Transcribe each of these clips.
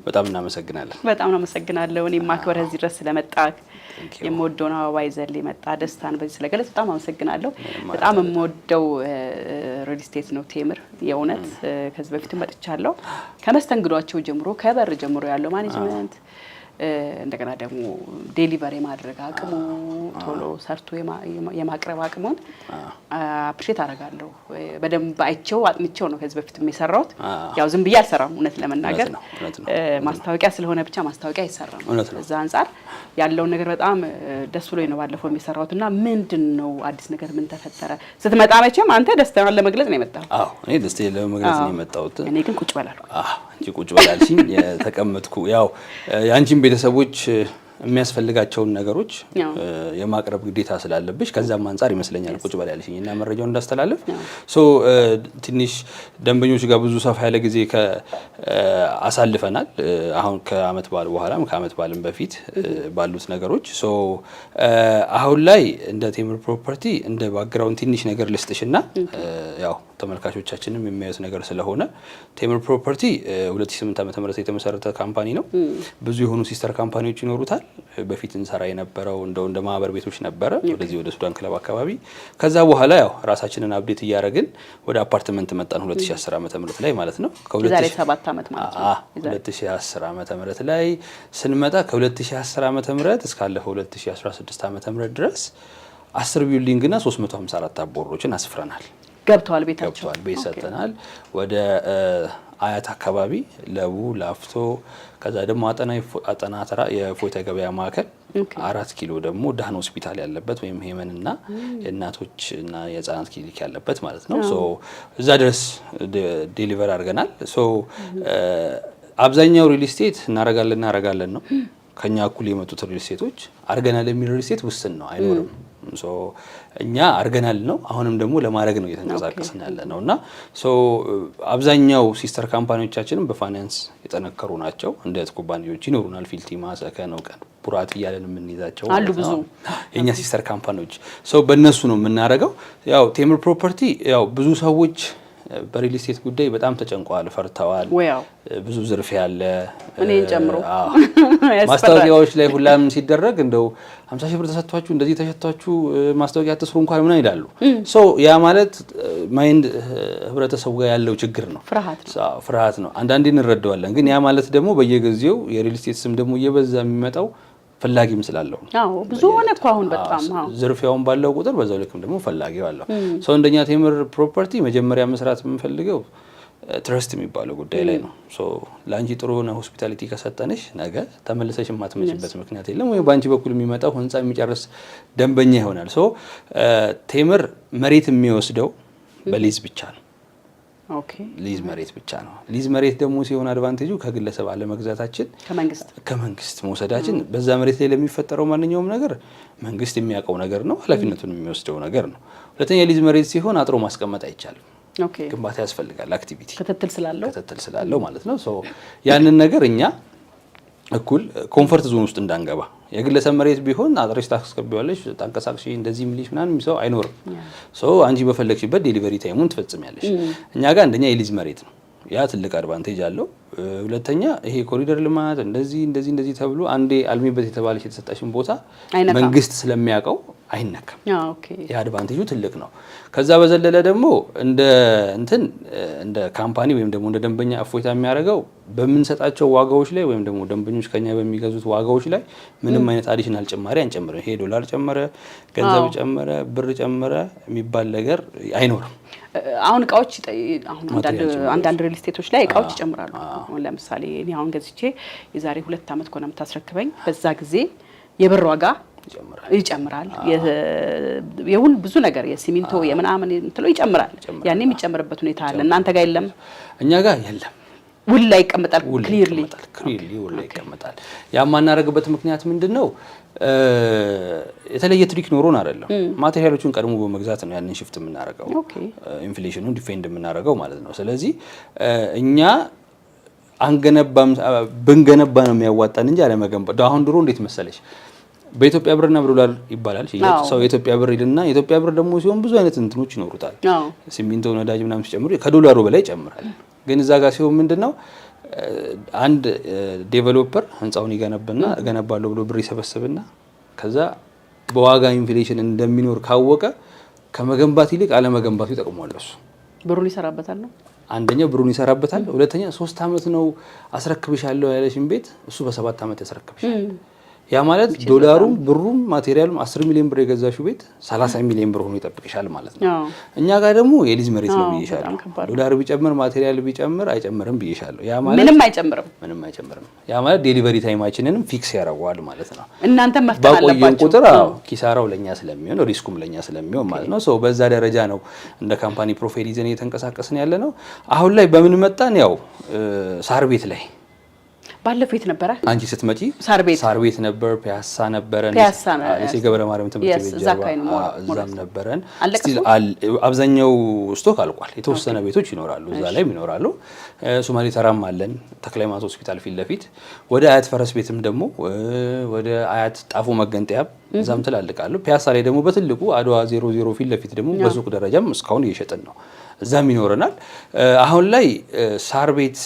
በጣም እናመሰግናለን። በጣም እናመሰግናለሁ። እኔ ማክበርህ እዚህ ድረስ ስለመጣህ የምወደውን አበባ ይዘል የመጣ ደስታን በዚህ ስለገለጽ በጣም አመሰግናለሁ። በጣም የምወደው ሪል ስቴት ነው ቴምር። የእውነት ከዚህ በፊትም መጥቻለሁ። ከመስተንግዷቸው ጀምሮ ከበር ጀምሮ ያለው ማኔጅመንት እንደገና ደግሞ ዴሊቨሪ ማድረግ አቅሙ ቶሎ ሰርቶ የማቅረብ አቅሙን አፕሪሼት አደርጋለሁ። በደንብ አይቼው አጥንቼው ነው ከዚህ በፊት የሰራሁት። ያው ዝም ብዬ አልሰራም እውነት ለመናገር ማስታወቂያ ስለሆነ ብቻ ማስታወቂያ አይሰራም። እዛ አንፃር ያለውን ነገር በጣም ደስ ብሎኝ ነው ባለፈው የሰራሁትና ምንድነው አዲስ ነገር ምን ተፈጠረ ስትመጣ መቼም አንተ ደስታን ለመግለጽ ነው የመጣው። አዎ እኔ ደስታዬን ለመግለጽ ነው የመጣሁት። እኔ ግን ቁጭ በላልኩ። አንቺ ቁጭ በላልሽኝ የተቀመጥኩ ያው ያንቺን ቤተሰቦች የሚያስፈልጋቸውን ነገሮች የማቅረብ ግዴታ ስላለብሽ ከዛም አንፃር ይመስለኛል ቁጭ በል ያልሽኝና መረጃውን እንዳስተላልፍ ትንሽ ደንበኞች ጋር ብዙ ሰፋ ያለ ጊዜ አሳልፈናል። አሁን ከአመት በዓል በኋላም ከአመት በዓልም በፊት ባሉት ነገሮች አሁን ላይ እንደ ቴምር ፕሮፐርቲ እንደ ባክግራውንድ ትንሽ ነገር ልስጥሽና ያው ተመልካቾቻችንም የሚያዩት ነገር ስለሆነ ቴምር ፕሮፐርቲ 2008 ዓ.ም የተመሰረተ ካምፓኒ ነው። ብዙ የሆኑ ሲስተር ካምፓኒዎች ይኖሩታል። በፊት እንሰራ የነበረው እንደ ማህበር ቤቶች ነበረ ወደዚህ ወደ ሱዳን ክለብ አካባቢ። ከዛ በኋላ ያው ራሳችንን አፕዴት እያደረግን ወደ አፓርትመንት መጣን 2010 ዓ.ም ላይ ማለት ነው። ከዛሬ 7 አመት ማለት ነው። 2010 ዓ.ም ላይ ስንመጣ ከ2010 ዓ.ም እስካለፈው 2016 ዓ.ም ድረስ 10 ቢልዲንግ እና 354 አቦሮችን አስፍረናል። ገብተዋል ቤታቸው ቤት ሰጥተናል። ወደ አያት አካባቢ ለቡ ላፍቶ ከዛ ደግሞ አጠና ተራ የፎይታ ገበያ ማዕከል 4 ኪሎ ደግሞ ዳህን ሆስፒታል ያለበት ወይም ሄመንና የእናቶችና የህፃናት ክሊኒክ ያለበት ማለት ነው። እዛ ድረስ ዴሊቨር አድርገናል። አብዛኛው ሪል ስቴት እናረጋለን ነው። ከኛ እኩል የመጡት ሪል ስቴቶች አርገናል የሚል ሪል ስቴት ውስን ነው አይኖርም። እኛ አርገናል ነው አሁንም ደግሞ ለማድረግ ነው እየተንቀሳቀስን ያለ ነውና አብዛኛው ሲስተር ካምፓኒዎቻችንም በፋይናንስ የጠነከሩ ናቸው። እንደ ኩባንያዎች ይኖሩናል። ፊልቲማ ሰከን ነው ቀን ቡራት እያለን የምንይዛቸው አሉ ብዙ የኛ ሲስተር ካምፓኒዎች በእነሱ ነው የምናረጋው። ያው ቴምር ፕሮፐርቲ ያው ብዙ ሰዎች በሪል ስቴት ጉዳይ በጣም ተጨንቀዋል፣ ፈርተዋል። ብዙ ዝርፊያ አለ እኔን ጨምሮ ማስታወቂያዎች ላይ ሁላም ሲደረግ እንደው 50 ሺህ ብር ተሰጥቷችሁ እንደዚህ ተሸጥቷችሁ ማስታወቂያ አትስሩ እንኳን ምን ይላሉ። ያ ማለት ማይንድ ህብረተሰቡ ጋር ያለው ችግር ነው፣ ፍርሃት ነው። አንዳንዴ እንረዳዋለን። ግን ያ ማለት ደግሞ በየጊዜው የሪል ስቴት ስም ደግሞ እየበዛ የሚመጣው ፈላጊም ስላለው አዎ ብዙ ሆነ እኮ አሁን በጣም ዝርፊያውን ባለው ቁጥር በዛው ልክም ደግሞ ፈላጊው አለው። እንደኛ ቴምር ፕሮፐርቲ መጀመሪያ መስራት የምንፈልገው ትረስት የሚባለው ጉዳይ ላይ ነው። ላንቺ ጥሩ ሆነ ሆስፒታሊቲ ከሰጠንሽ ነገ ተመልሰሽ የማትመጪበት ምክንያት የለም። ወይ ባንቺ በኩል የሚመጣው ህንጻ የሚጨርስ ደንበኛ ይሆናል። ቴምር መሬት የሚወስደው በሊዝ ብቻ ነው። ሊዝ መሬት ብቻ ነው። ሊዝ መሬት ደግሞ ሲሆን አድቫንቴጁ ከግለሰብ አለመግዛታችን ከመንግስት መውሰዳችን በዛ መሬት ላይ ለሚፈጠረው ማንኛውም ነገር መንግስት የሚያውቀው ነገር ነው፣ ኃላፊነቱን የሚወስደው ነገር ነው። ሁለተኛ ሊዝ መሬት ሲሆን አጥሮ ማስቀመጥ አይቻልም። ግንባታ ያስፈልጋል፣ አክቲቪቲ ክትትል ስላለው ማለት ነው። ያንን ነገር እኛ እኩል ኮምፎርት ዞን ውስጥ እንዳንገባ የግለሰብ መሬት ቢሆን አጥረሽ ታስከብያለሽ ታንቀሳቅሽ እንደዚህ ምልሽ ምናምን የሚሰው አይኖርም። አንቺ በፈለግሽበት ዴሊቨሪ ታይሙን ትፈጽሚያለሽ። እኛ ጋር አንደኛ የሊዝ መሬት ነው፣ ያ ትልቅ አድቫንቴጅ አለው። ሁለተኛ ይሄ ኮሪደር ልማት እንደዚህ ተብሎ አንዴ አልሚበት የተባለሽ የተሰጣሽን ቦታ መንግስት ስለሚያውቀው አይነካም። ያ አድቫንቴጁ ትልቅ ነው። ከዛ በዘለለ ደግሞ እንደ ካምፓኒ ወይም ደግሞ እንደ ደንበኛ እፎይታ የሚያደርገው በምንሰጣቸው ዋጋዎች ላይ ወይም ደግሞ ደንበኞች ከኛ በሚገዙት ዋጋዎች ላይ ምንም አይነት አዲሽናል ጭማሪ አንጨምርም። ይሄ ዶላር ጨመረ፣ ገንዘብ ጨመረ፣ ብር ጨመረ የሚባል ነገር አይኖርም። አሁን እቃዎች አንዳንድ ሪል ስቴቶች ላይ እቃዎች ይጨምራሉ። አሁን ለምሳሌ እኔ አሁን ገዝቼ የዛሬ 2 አመት ከሆነ የምታስረክበኝ በዛ ጊዜ የብር ዋጋ ይጨምራል። የሁሉ ብዙ ነገር የሲሚንቶ የምናምን እንትሎ ይጨምራል። ያኔ የሚጨምርበት ሁኔታ አለ። እናንተ ጋር የለም? እኛ ጋር የለም። ውል ላይ ይቀመጣል። ክሊርሊ ውል ላይ ይቀመጣል። ያ ማናረግበት ምክንያት ምንድነው? የተለየ ትሪክ ኖሮን አይደለም። ማቴሪያሎቹን ቀድሞ በመግዛት ነው ያንን ሽፍት የምናረጋው፣ ኢንፍሌሽኑን ዲፌንድ የምናረጋው ማለት ነው። ስለዚህ እኛ ብንገነባ ነው የሚያዋጣን እንጂ አለመገንባት። አሁን ድሮ እንዴት መሰለሽ በኢትዮጵያ ብርና በዶላር ይባላል ሰው የኢትዮጵያ ብር ይልና የኢትዮጵያ ብር ደግሞ ሲሆን ብዙ አይነት እንትኖች ይኖሩታል። ሲሚንቶ ነዳጅ ምናምን ሲጨምሩ ከዶላሩ በላይ ይጨምራል። ግን እዛ ጋር ሲሆን ምንድነው አንድ ዴቨሎፐር ህንጻውን ገነባለሁ ብሎ ብር ይሰበስብና ከዛ በዋጋ ኢንፍሌሽን እንደሚኖር ካወቀ ከመገንባት ይልቅ አለመገንባቱ ይጠቅመዋል። እሱ ብሩን ይሰራበታል ነው አንደኛው ብሩን ይሰራበታል። ሁለተኛ 3 አመት ነው አስረክብሻለሁ ያለሽን ቤት እሱ በ7 አመት ያስረክብሻል። ያ ማለት ዶላሩም ብሩም ማቴሪያሉም 10 ሚሊዮን ብር የገዛሽው ቤት 30 ሚሊዮን ብር ሆኖ ይጠብቅሻል ማለት ነው። እኛ ጋር ደግሞ የሊዝ መሬት ነው ብዬሻለሁ። ዶላር ቢጨምር ማቴሪያል ቢጨምር አይጨምርም ብዬሻለሁ። ያ ማለት ምንም አይጨምርም። ያ ማለት ዴሊቨሪ ታይማችንንም ፊክስ ያደርገዋል ማለት ነው። እናንተም መፍጠር አለባችሁ። ቁጥር ኪሳራው ለኛ ስለሚሆን ሪስኩም ለኛ ስለሚሆን ማለት ነው። ሶ በዛ ደረጃ ነው እንደ ካምፓኒ ፕሮፋይል ይዘን እየተንቀሳቀስን ያለ ነው። አሁን ላይ በምን መጣን? ያው ሳር ቤት ላይ ባለፈው የት ነበረ? አንቺ ስትመጪ ሳር ቤት ነበር፣ ፒያሳ ነበረን፣ እሺ ገብረ ማርያም ትምህርት ቤት ጀርባ እዛም ነበረን። አብዛኛው ስቶክ አልቋል። የተወሰነ ቤቶች ይኖራሉ፣ እዛ ላይ ይኖራሉ። ሶማሌ ተራም አለን፣ ተክለሃይማኖት ሆስፒታል ፊት ለፊት። ወደ አያት ፈረስ ቤትም ደግሞ ወደ አያት ጣፎ መገንጠያ እዛም ትላልቃሉ። ፒያሳ ላይ ደግሞ በትልቁ አድዋ 00 ፊት ለፊት ደግሞ በሱቅ ደረጃም እስካሁን እየሸጥን ነው። እዛም ይኖረናል። አሁን ላይ ሳር ቤት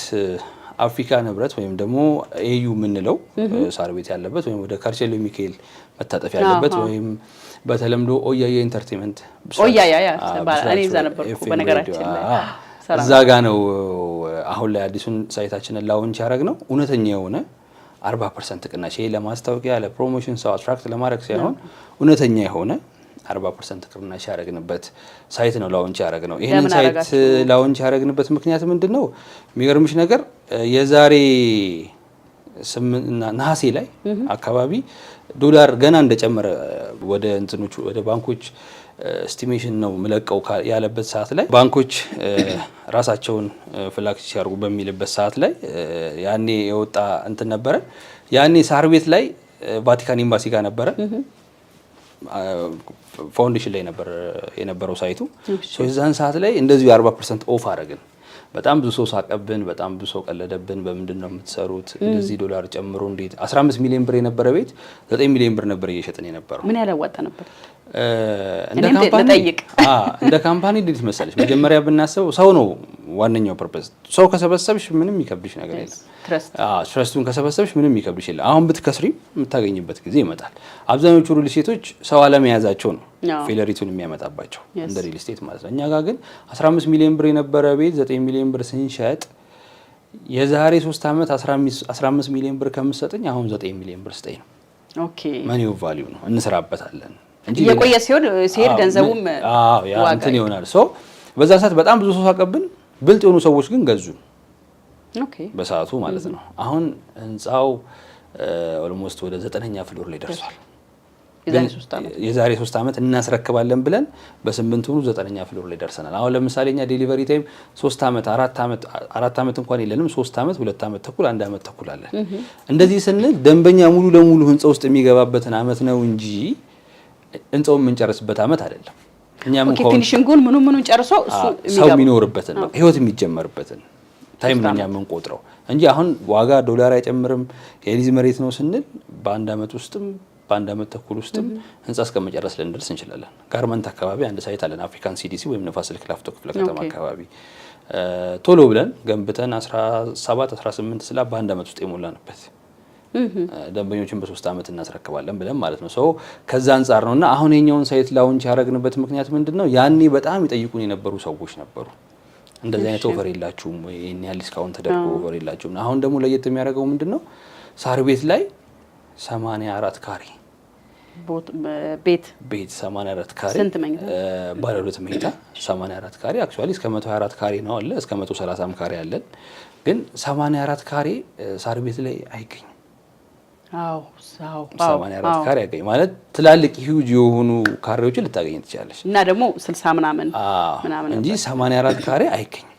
አፍሪካ ንብረት ወይም ደግሞ ኤዩ የምንለው ሳር ቤት ያለበት ወይም ወደ ካርቸሎ ሚካኤል መታጠፍ ያለበት ወይም በተለምዶ ኦያያ ኢንተርቴይንመንት እኔ እዛ ነበርኩ በነገራችን ላይ እዛ ጋ ነው አሁን ላይ አዲሱን ሳይታችንን ላውንች ያደረግነው። እውነተኛ የሆነ 40% ቅናሽ፣ ይሄ ለማስታወቂያ ለፕሮሞሽን ሰው አትራክት ለማድረግ ሳይሆን እውነተኛ የሆነ 40% ቅናሽ ያደረግንበት ሳይት ነው ላውንች ያደረግነው። ይሄንን ሳይት ላውንች ያደረግንበት ምክንያት ምንድነው? የሚገርምሽ ነገር የዛሬ ነሐሴ ላይ አካባቢ ዶላር ገና እንደጨመረ ወደ እንትኖቹ ወደ ባንኮች ኤስቲሜሽን ነው ምለቀው ያለበት ሰዓት ላይ ባንኮች ራሳቸውን ፍላክስ ሲያርጉ በሚልበት ሰዓት ላይ ያኔ የወጣ እንትን ነበረ። ያኔ ሳር ቤት ላይ ቫቲካን ኤምባሲ ጋር ነበረ ፋውንዴሽን ላይ ነበር የነበረው ሳይቱ። የዛን ሰዓት ላይ እንደዚሁ 40% ኦፍ አደረግን። በጣም ብዙ ሰው ሳቀብን፣ በጣም ብዙ ሰው ቀለደብን። በምንድን ነው የምትሰሩት? እንደዚህ ዶላር ጨምሮ እንዴት? 15 ሚሊዮን ብር የነበረ ቤት 9 ሚሊዮን ብር ነበር እየሸጥን የነበረው። ምን ያላዋጣ ነበር? እንደ ካምፓኒ እንዴት መሰለሽ፣ መጀመሪያ ብናስበው ሰው ነው ዋነኛው ፐርፐዝ። ሰው ከሰበሰብሽ ምንም የሚከብድሽ ነገር የለም። ትረስቱን ከሰበሰብሽ ምንም የሚከብድሽ የለም። አሁን ብትከስሪ የምታገኝበት ጊዜ ይመጣል። አብዛኞቹ ሪል ስቴቶች ሰው አለመያዛቸው ነው ፌለሪቱን የሚያመጣባቸው እንደ ሪል ስቴት ማለት ነው። እኛ ጋር ግን 15 ሚሊዮን ብር የነበረ ቤት 9 ሚሊዮን ብር ስንሸጥ የዛሬ 3 አመት 15 ሚሊዮን ብር ከምትሰጠኝ አሁን 9 ሚሊዮን ብር ስጠኝ ነው። ኦኬ ማኒው ቫልዩ ነው። እንሰራበታለን እንጂ የቆየ ሲሄድ ገንዘቡም ያ እንትን ይሆናል። ሶ በዛ ሰዓት በጣም ብዙ ሰው ሳቀብን፣ ብልጥ የሆኑ ሰዎች ግን ገዙ። ኦኬ በሰዓቱ ማለት ነው። አሁን ህንጻው ኦልሞስት ወደ 9ኛ ፍሎር ላይ ደርሷል። የዛሬ 3 አመት እናስረክባለን ብለን በ8 ሆኑ 9ኛ ፍሎር ላይ ደርሰናል። አሁን ለምሳሌ እኛ ዴሊቨሪ ታይም 3 አመት 4 አመት እንኳን የለንም። 3 አመት 2 አመት ተኩል 1 አመት ተኩል አለን። እንደዚህ ስንል ደንበኛ ሙሉ ለሙሉ ህንጻ ውስጥ የሚገባበትን አመት ነው እንጂ ህንጻውን የምንጨርስበት አመት አይደለም። እኛም እንኳን ፊኒሺንጉን ምኑን ጨርሶ እሱ ሰው የሚኖርበትን ህይወት የሚጀመርበትን ታይም ነው የምንቆጥረው እንጂ አሁን ዋጋ ዶላር አይጨምርም የሊዝ መሬት ነው ስንል በ1 አመት ውስጥም በ1 አመት ተኩል ውስጥም ህንጻ እስከመጨረስ ልንደርስ እንችላለን። ጋርመንት አካባቢ አንድ ሳይት አለን፣ አፍሪካን ሲዲሲ ወይም ንፋስ ስልክ ላፍቶ ክፍለ ከተማ አካባቢ ቶሎ ብለን ገንብተን 17 18 ስላ በ1 አመት ውስጥ የሞላንበት ደንበኞችን በ3 አመት እናስረክባለን ብለን ማለት ነው። ሶ ከዛ አንፃር ነውና አሁን የኛውን ሳይት ላውንች ያደረግንበት ምክንያት ምንድነው? ያኔ በጣም ይጠይቁን የነበሩ ሰዎች ነበሩ። እንደዚህ አይነት ኦፈር የላችሁም ወይ? እኛ ያህል ዲስካውንት ተደርጎ ኦፈር የላችሁም። አሁን ደግሞ ለየት የሚያደርገው ምንድነው? ሳር ቤት ላይ 84 ካሬ ቤት 84 ካሬ ስንት መኝታ? ባለ 2 መኝታ 84 ካሬ አክቹአሊ እስከ 124 ካሬ ነው አለ፣ እስከ 130 ካሬ አለን። ግን 84 ካሬ ሳር ቤት ላይ አይገኝም። 84 ካሬ ያገኝ ማለት ትላልቅ ሂውጅ የሆኑ ካሬዎችን ልታገኝ ትችላለሽ እና ደግሞ 60 ምናምን እንጂ 84 ካሬ አይገኝም።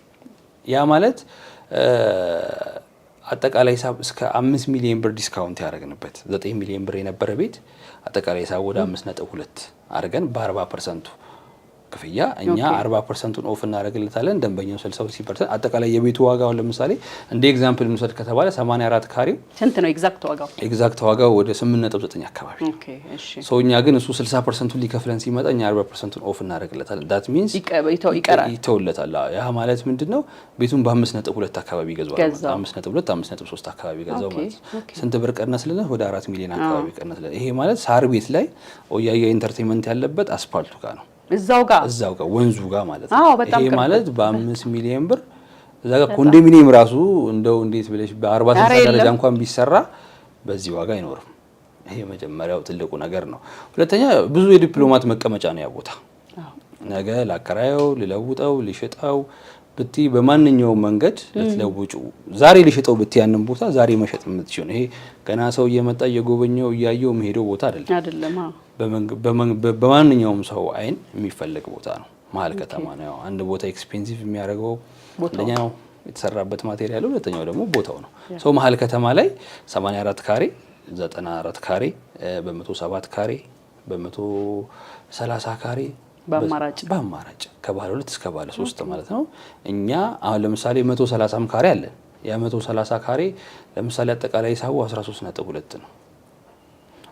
ያ ማለት አጠቃላይ ሂሳብ እስከ 5 ሚሊዮን ብር ዲስካውንት ያደረግንበት 9 ሚሊዮን ብር የነበረ ቤት አጠቃላይ ሂሳብ ወደ 5.2 አድርገን በ40% ክፍያ እኛ 40% ኦፍ እናደርግለታለን። ደንበኛው 60% አጠቃላይ የቤቱ ዋጋው ለምሳሌ እንደ ኤግዛምፕል እንውሰድ ከተባለ 84 ካሬው ስንት ነው ኤግዛክት ዋጋው? ኤግዛክት ዋጋው ወደ 8.9 አካባቢ። ኦኬ እሺ። ሶ እኛ ግን እሱ 60%ን ሊከፍለን ሲመጣ እኛ 40% ኦፍ እናደርግለታለን። ዳት ሚንስ ይተውለታል። ያ ማለት ምንድነው ቤቱን በ5.2 አካባቢ ይገዛዋል። 5.2 5.3 አካባቢ ይገዛው ማለት ስንት ብር ቀነስልን? ወደ 4 ሚሊዮን አካባቢ ቀነስልን። ይሄ ማለት ሳር ቤት ላይ ኦያያ ኢንተርቴይንመንት ያለበት አስፋልቱ ጋር ነው። እዛው ጋር ወንዙ ጋር ማለት ነው። ይሄ ማለት በ5 ሚሊዮን ብር እዛ ጋር ኮንዶሚኒየም ራሱ እንደው እንዴት ብለሽ በ40 ደረጃ እንኳን ቢሰራ በዚህ ዋጋ አይኖርም። ይሄ መጀመሪያው ትልቁ ነገር ነው። ሁለተኛ ብዙ የዲፕሎማት መቀመጫ ነው ያ ቦታ። ነገ ላከራየው፣ ሊለውጠው፣ ሊሸጠው ብቲ በማንኛውም መንገድ ለትለውጩ ዛሬ ሊሸጠው ብቲ ያንን ቦታ ዛሬ መሸጥ የምትችው ነው። ይሄ ገና ሰው እየመጣ እየጎበኘው እያየው መሄደው ቦታ አይደለም። በማንኛውም ሰው አይን የሚፈልግ ቦታ ነው። መሀል ከተማ ነው። አንድ ቦታ ኤክስፔንሲቭ የሚያደርገው አንደኛው የተሰራበት ማቴሪያል፣ ሁለተኛው ደግሞ ቦታው ነው። ሰው መሀል ከተማ ላይ 84 ካሬ፣ 94 ካሬ፣ በ107 ካሬ፣ በ130 ካሬ በአማራጭ ከባለ 2 እስከ ባለ 3 ማለት ነው። እኛ አሁን ለምሳሌ 130 ካሬ አለን። ያ 130 ካሬ ለምሳሌ አጠቃላይ ሂሳቡ 13.2 ነው።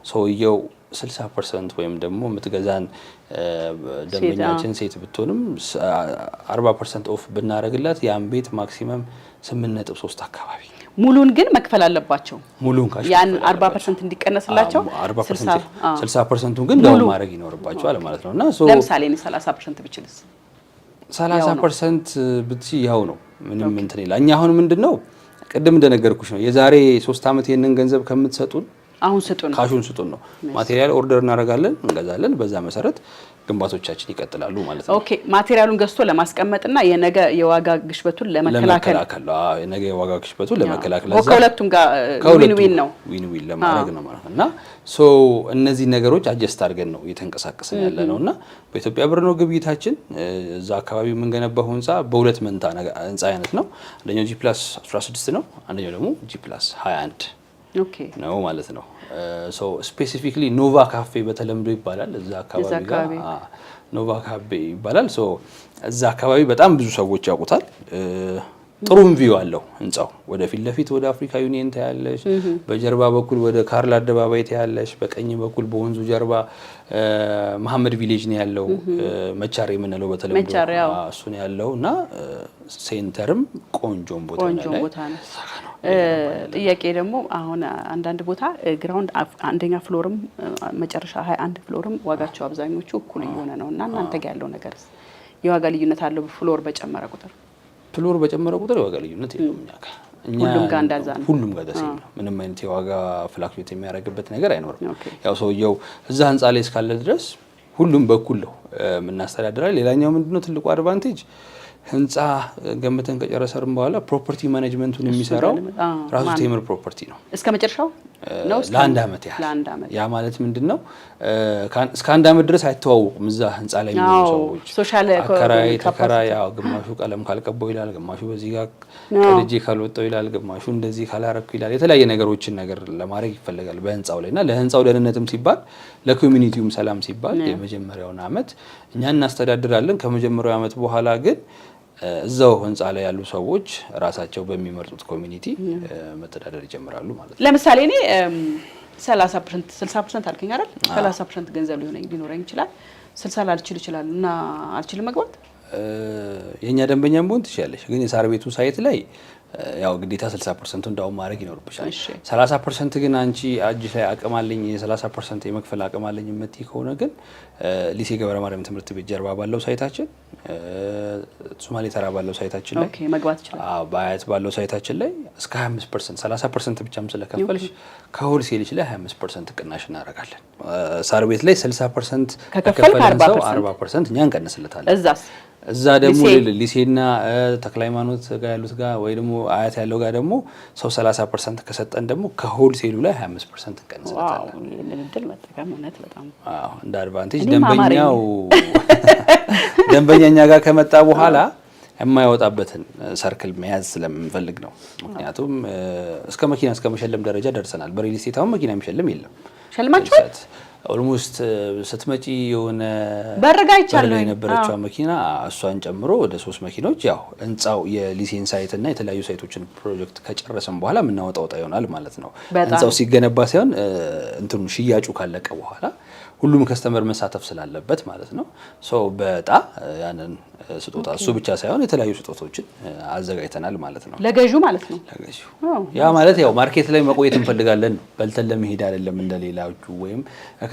ሰውየው 60% ወይም ደግሞ የምትገዛን ደንበኛችን ሴት ብትሆንም 40% ኦፍ ብናረግላት ያን ቤት ማክሲመም 8.3 አካባቢ ሙሉን ግን መክፈል አለባቸው። ሙሉን ካሽ ያን 40% እንዲቀነስላቸው 60%ን ግን ዳውን ማድረግ ይኖርባቸዋል ማለት ነውና ለምሳሌ እኔ 30% ብችልስ 30% ብትይ ያው ነው ምንም እንትን ይላል። እኛ አሁን ምንድነው ቅድም እንደነገርኩሽ ነው የዛሬ 3 አመት ይሄንን ገንዘብ ከምትሰጡን አሁን ስጡን ካሹን ስጡን ነው። ማቴሪያል ኦርደር እናደርጋለን፣ እንገዛለን። በዛ መሰረት ግንባቶቻችን ይቀጥላሉ ማለት ነው። ኦኬ ማቴሪያሉን ገዝቶ ለማስቀመጥና የነገ የዋጋ ግሽበቱን ለመከላከል የነገ የዋጋ ግሽበቱን ለመከላከል ከሁለቱም ጋር ዊን ዊን ለማድረግ ነው ማለት እና ሶ እነዚህ ነገሮች አጀስት አድርገን ነው እየተንቀሳቀስን ያለ ነውና በኢትዮጵያ ብር ነው ግብይታችን። እዛ አካባቢ የምንገነባው ህንጻ በሁለት መንታ ህንጻ አይነት ነው። አንደኛው G+16 ነው፣ አንደኛው ደግሞ G+21 ነው ማለት ነው። ሶ ስፔሲፊክሊ ኖቫ ካፌ በተለምዶ ይባላል። እዛ አካባቢ ጋር ኖቫ ካፌ ይባላል። ሶ እዛ አካባቢ በጣም ብዙ ሰዎች ያውቁታል። ጥሩም ቪው አለው ህንጻው። ወደ ፊት ለፊት ወደ አፍሪካ ዩኒየን ታያለሽ፣ በጀርባ በኩል ወደ ካርል አደባባይ ታያለሽ፣ በቀኝ በኩል በወንዙ ጀርባ መሐመድ ቪሌጅ ነው ያለው። መቻሬ የምንለው በተለምዶ እሱ ነው ያለውና ሴንተርም ቆንጆም ቦታ ነው። ጥያቄ ደግሞ አሁን አንዳንድ ቦታ ግራውንድ አንደኛ ፍሎርም መጨረሻ 21 ፍሎርም ዋጋቸው አብዛኞቹ እኩል እየሆነ ነውና እናንተ ጋር ያለው ነገር የዋጋ ልዩነት አለው? ፍሎር በጨመረ ቁጥር የዋጋ ልዩነት የለውም። ሁሉም ጋር እንዳዛ ነው። ሁሉም ጋር ደስ ይላል። ምንም አይነት የዋጋ ፍላክቹዌት የሚያደርግበት ነገር አይኖርም። ያው ሰውየው እዛ ህንጻ ላይ እስካለ ድረስ ሁሉም በኩል ነው የምናስተዳድራለን። ሌላኛው ምንድነው ትልቁ አድቫንቴጅ ህንጻ ገምተን ከጨረሰን በኋላ ፕሮፐርቲ ማኔጅመንቱን የሚሰራው ራሱ ቴምር ፕሮፐርቲ ነው። እስከ መጨረሻው ነው ለአንድ አመት ያህል። ያ ማለት ምንድነው እስከ 1 አመት ድረስ አይተዋወቁም። እዛ ህንጻ ላይ የሚኖሩ ሰዎች ሶሻል ተከራይ ያው ግማሹ ቀለም ካልቀባው ይላል፣ ግማሹ በዚህ ጋር ከልጄ ካልወጣው ይላል፣ ግማሹ እንደዚህ ካላረኩ ይላል። የተለያየ ነገሮችን ነገር ለማድረግ ይፈልጋል በህንጻው ላይና ለህንጻው ደህንነትም ሲባል ለኮሚኒቲውም ሰላም ሲባል የመጀመሪያውን አመት እኛ እናስተዳድራለን። ከመጀመሪያው አመት በኋላ ግን እዛው ህንጻ ላይ ያሉ ሰዎች ራሳቸው በሚመርጡት ኮሚኒቲ መተዳደር ይጀምራሉ ማለት ነው። ለምሳሌ እኔ 30% 60% አልከኝ አይደል? 30% ገንዘብ ሊኖረኝ ይችላል፣ 60 ላልችል ይችላል እና አልችልም መግባት። የኛ ደንበኛም ቢሆን ትችላለሽ፣ ግን የሳር ቤቱ ሳይት ላይ ያው ግዴታ 60% እንዳው ማድረግ ይኖርብሻል። 30% ግን አንቺ አጅ ላይ አቅም አለኝ የ30% የመክፈል አቅም አለኝ የምትይ ከሆነ ግን ሊሴ ገብረ ማርያም ትምህርት ቤት ጀርባ ባለው ሳይታችን፣ ሶማሌ ተራ ባለው ሳይታችን ላይ መግባት ይችላል። በአያት ባለው ሳይታችን ላይ እስከ 25% 30% ብቻም ስለከፈልሽ ከሆልሴል ላይ 25% ቅናሽ እናደርጋለን። ሳር ቤት ላይ 60% ከከፈለን ሰው 40% እኛ እንቀንስለታለን። እዛ ደግሞ ሊሴና ተክለ ሃይማኖት ጋር ያሉት ጋር ወይ ደግሞ አያት ያለው ጋር ደግሞ ሰው 30% ከሰጠን ደግሞ ከሆልሴሉ ላይ 25% እንቀንስለታለን። ይሄንን እድል መጠቀም እውነት በጣም እንደ አድቫንቴጅ ደንበኛኛ ጋር ከመጣ በኋላ የማይወጣበትን ሰርክል መያዝ ስለምንፈልግ ነው። ምክንያቱም እስከ መኪና እስከ መሸለም ደረጃ ደርሰናል። በሪል ስቴት አሁን መኪና የሚሸልም የለም። ሸልማችኋል? ኦልሞስት ስትመጪ የሆነ በርጋ ይቻላል የነበረችው መኪና እሷን ጨምሮ ወደ 3 መኪኖች ያው ህንጻው የሊሴን ሳይት እና የተለያዩ ሳይቶችን ፕሮጀክት ከጨረሰን በኋላ የምናወጣው ወጣ ይሆናል ማለት ነው። ህንጻው ሲገነባ ሳይሆን እንትኑ ሽያጩ ካለቀ በኋላ ሁሉም ከስተመር መሳተፍ ስላለበት ማለት ነው። ሶ በጣ ያንን ስጦታ እሱ ብቻ ሳይሆን የተለያዩ ስጦታዎችን አዘጋጅተናል ማለት ነው። ለገዢው ማለት ነው። ለገዢው ያ ማለት ያው ማርኬት ላይ መቆየት እንፈልጋለን ነው። በልተን ለመሄድ አይደለም እንደሌላችሁ ወይም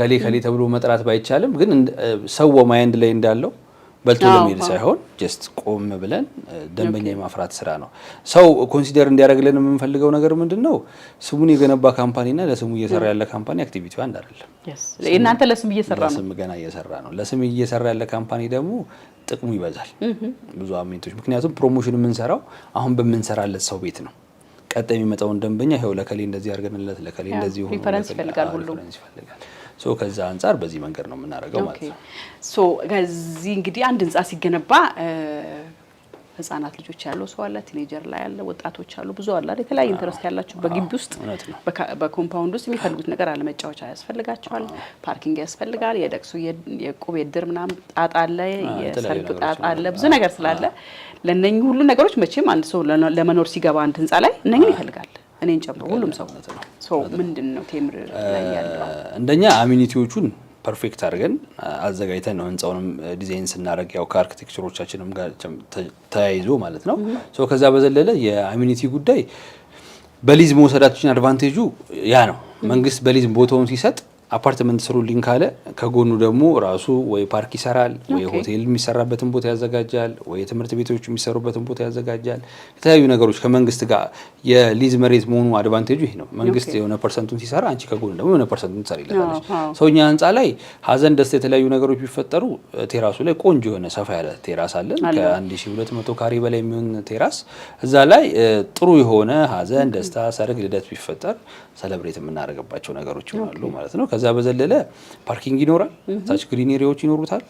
ከሌ ተብሎ መጥራት ባይቻልም ግን ሰው ማይንድ ላይ እንዳለው በልቶ ለመሄድ ሳይሆን ጀስት ቆም ብለን ደንበኛ የማፍራት ስራ ነው። ሰው ኮንሲደር እንዲያደርግልን የምንፈልገው ነገር ምንድነው? ስሙን የገነባ ካምፓኒና ለስሙ እየሰራ ያለ ካምፓኒ አክቲቪቲው አንድ አይደለም። እናንተ ለስም እየሰራ ነው። ለስም ገና እየሰራ ነው። ለስም እየሰራ ያለ ካምፓኒ ደግሞ ጥቅሙ ይበዛል ብዙ አሜንቶች። ምክንያቱም ፕሮሞሽን የምንሰራው አሁን በምንሰራለት ሰው ቤት ነው። ቀጣይ የሚመጣውን ደንበኛ ይሄው ለከሌ እንደዚህ አድርገንለት ለከሌ እንደዚህ ሆኖ ሪፈረንስ ይፈልጋል ሁሉ ሶ ከዛ አንፃር በዚህ መንገድ ነው የምናደርገው ማለት ነው። ሶ ከዚህ እንግዲህ አንድ ህንጻ ሲገነባ ህፃናት ልጆች ያለው ሰው አለ፣ ቲኔጀር ላይ ያለ ወጣቶች አሉ፣ ብዙ አለ አይደል? የተለያየ ኢንተረስት ያላቸው በግቢ ውስጥ በኮምፓውንድ ውስጥ የሚፈልጉት ነገር አለ። መጫወቻ ያስፈልጋቸዋል፣ ፓርኪንግ ያስፈልጋል፣ የደቅሱ የቁብ የድር ምናምን ጣጣ አለ፣ የሰርግ ጣጣ አለ፣ ብዙ ነገር ስላለ ለነኚህ ሁሉ ነገሮች መቼም አንድ ሰው ለመኖር ሲገባ አንድ ህንጻ ላይ እነኚህን ይፈልጋል። እኔን ጨምሮ ሁሉም ሰው ሶ ምንድነው ቴምር ላይ ያለው እንደኛ አሚኒቲዎቹን ፐርፌክት አድርገን አዘጋጅተን ነው ህንጻውንም ዲዛይን ስናደርግ ያው ከአርኪቴክቸሮቻችንም ጋር ተያይዞ ማለት ነው። ሶ ከዛ በዘለለ የአሚኒቲ ጉዳይ በሊዝ መውሰዳችን አድቫንቴጁ ያ ነው። መንግስት በሊዝ ቦታውን ሲሰጥ አፓርትመንት ስሩልኝ ካለ ከጎኑ ደግሞ ራሱ ወይ ፓርክ ይሰራል፣ ወይ ሆቴል የሚሰራበትን ቦታ ያዘጋጃል፣ ወይ ትምህርት ቤቶች የሚሰሩበትን ቦታ ያዘጋጃል። የተለያዩ ነገሮች ከመንግስት ጋር የሊዝ መሬት መሆኑ አድቫንቴጁ ይሄ ነው። መንግስት የሆነ ፐርሰንቱን ሲሰራ አንቺ ከጎኑ ደግሞ የሆነ ፐርሰንቱን ትሰሪለታለሽ። ሰውኛ ህንጻ ላይ ሀዘን፣ ደስታ፣ የተለያዩ ነገሮች ቢፈጠሩ ቴራሱ ላይ ቆንጆ የሆነ ሰፋ ያለ ቴራስ አለን። ከ1200 ካሬ በላይ የሚሆን ቴራስ እዛ ላይ ጥሩ የሆነ ሀዘን፣ ደስታ፣ ሰርግ፣ ልደት ቢፈጠር ሰለብሬት የምናደርግባቸው ነገሮች ይሆናሉ ማለት ነው። ከዛ በዘለለ ፓርኪንግ ይኖራል፣ ታች ግሪን ኤሪያዎች ይኖሩታል።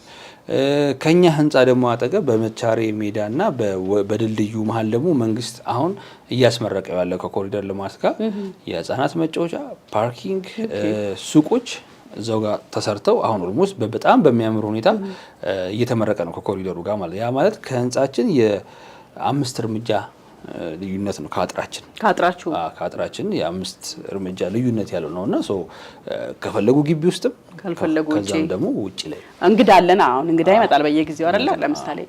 ከኛ ህንጻ ደግሞ አጠገብ በመቻሬ ሜዳና በድልድዩ መሀል ደግሞ መንግስት አሁን እያስመረቀው ያለው ከኮሪደር ልማት ጋር የህፃናት መጫወቻ፣ ፓርኪንግ፣ ሱቆች እዛው ጋር ተሰርተው አሁን ኦልሞስት በጣም በሚያምር ሁኔታ እየተመረቀ ነው ከኮሪደሩ ጋር ማለት ያ ማለት ከህንጻችን የ5 እርምጃ ልዩነት ነው ከአጥራችን የ5 እርምጃ ልዩነት ያለው ነውና ሶ ከፈለጉ ግቢ ውስጥም ካልፈለጉ ከዛም ደግሞ ውጪ ላይ እንግዳ አለና አሁን እንግዳ ይመጣል በየጊዜው አይደለ? ለምሳሌ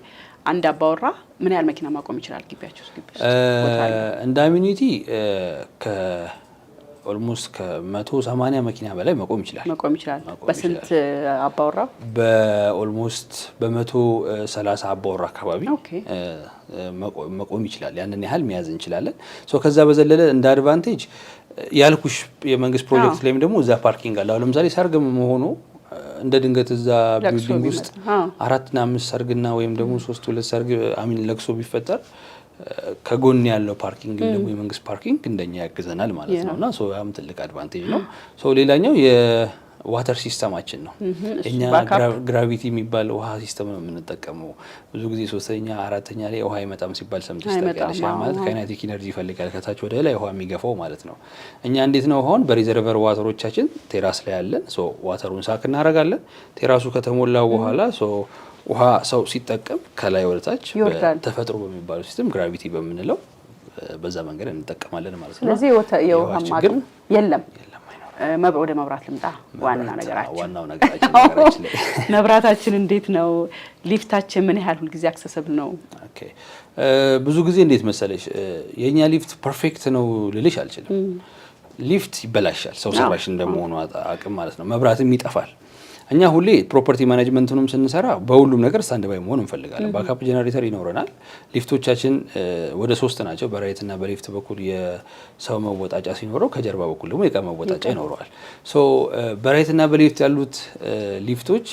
አንድ አባወራ ምን ያህል መኪና ማቆም ይችላል ግቢያቸው ውስጥ? እንደ አሚኒቲ ኦልሞስት ከ180 መኪና በላይ መቆም ይችላል። በስንት አባወራ? በኦልሞስት በ130 አባወራ አካባቢ መቆም ይችላል። ያንን ያህል መያዝ እንችላለን። ሶ ከዛ በዘለለ እንደ አድቫንቴጅ ያልኩሽ የመንግስት ፕሮጀክት ላይም ደግሞ እዛ ፓርኪንግ አለ። አሁን ለምሳሌ ሰርግ መሆኑ እንደ ድንገት እዛ ቢልዲንግ ውስጥ 4 እና 5 ሰርግና ወይም ደግሞ 3-2 ሰርግ ለቅሶ ቢፈጠር ከጎን ያለው ፓርኪንግ ደግሞ የመንግስት ፓርኪንግ እንደኛ ያግዘናል ማለት ነውና ሶ ያም ትልቅ አድቫንቴጅ ነው። ሶ ሌላኛው የዋተር ሲስተማችን ነው። እኛ ግራቪቲ የሚባል ውሃ ሲስተም ነው የምንጠቀመው። ብዙ ጊዜ 3ኛ 4ኛ ላይ ውሃ አይመጣም ሲባል ሰምተሽ ታውቂያለሽ? ማለት ካይናቲክ ኢነርጂ ይፈልጋል ከታች ወደ ላይ ውሃ የሚገፋው ማለት ነው። እኛ እንዴት ነው አሁን በሪዘርቨር ዋተሮቻችን ቴራስ ላይ ያለን ሶ ዋተሩን ሳክ እናደርጋለን። ቴራሱ ከተሞላ በኋላ ሶ ውሃ ሰው ሲጠቀም ከላይ ወደታች ተፈጥሮ በሚባለው ሲስተም ግራቪቲ በምንለው በዛ መንገድ እንጠቀማለን ማለት ነው። ስለዚህ የውሃ ማግኘት የለም። ወደ መብራት ልምጣ። ዋናው ነገራችን መብራታችን እንዴት ነው? ሊፍታችን ምን ያህል ሁልጊዜ አክሰሰብል ነው? ኦኬ ብዙ ጊዜ እንዴት መሰለሽ የኛ ሊፍት ፐርፌክት ነው ልልሽ አልችልም። ሊፍት ይበላሻል፣ ሰው ሰራሽ እንደመሆኑ አቅም ማለት ነው። መብራትም ይጠፋል። እኛ ሁሌ ፕሮፐርቲ ማኔጅመንቱንም ስንሰራ በሁሉም ነገር ስታንድ ባይ መሆን እንፈልጋለን። ባካፕ ጄነሬተር ይኖረናል። ሊፍቶቻችን ወደ 3 ናቸው። በራይትና በሌፍት በኩል የሰው መወጣጫ ሲኖረው ከጀርባ በኩል ደግሞ የእቃ መወጣጫ ይኖረዋል። ሶ በራይትና በሌፍት ያሉት ሊፍቶች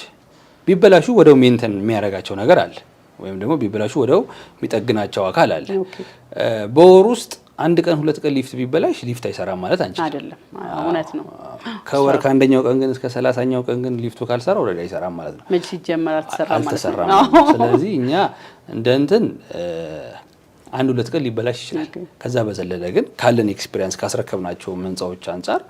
ቢበላሹ ወደው ሜንተን የሚያደርጋቸው ነገር አለ፣ ወይም ደግሞ ቢበላሹ ወደው የሚጠግናቸው አካል አለ። በወር ውስጥ 1 ቀን 2 ቀን ሊፍት ቢበላሽ ሊፍት አይሰራም ማለት አንችልም። አይደለም፣ እውነት ነው። ከወር ከአንደኛው ቀን ግን እስከ 30ኛው ቀን ግን ሊፍቱ ካልሰራ ወደ አይሰራም ማለት ነው። መቼ ሲጀመር አልተሰራም ማለት ነው። ስለዚህ እኛ እንደ እንትን አንድ ሁለት ቀን ሊበላሽ ይችላል። ከዛ በዘለለ ግን ካለን ኤክስፒሪየንስ ካስረከብናቸው ህንጻዎች አንጻር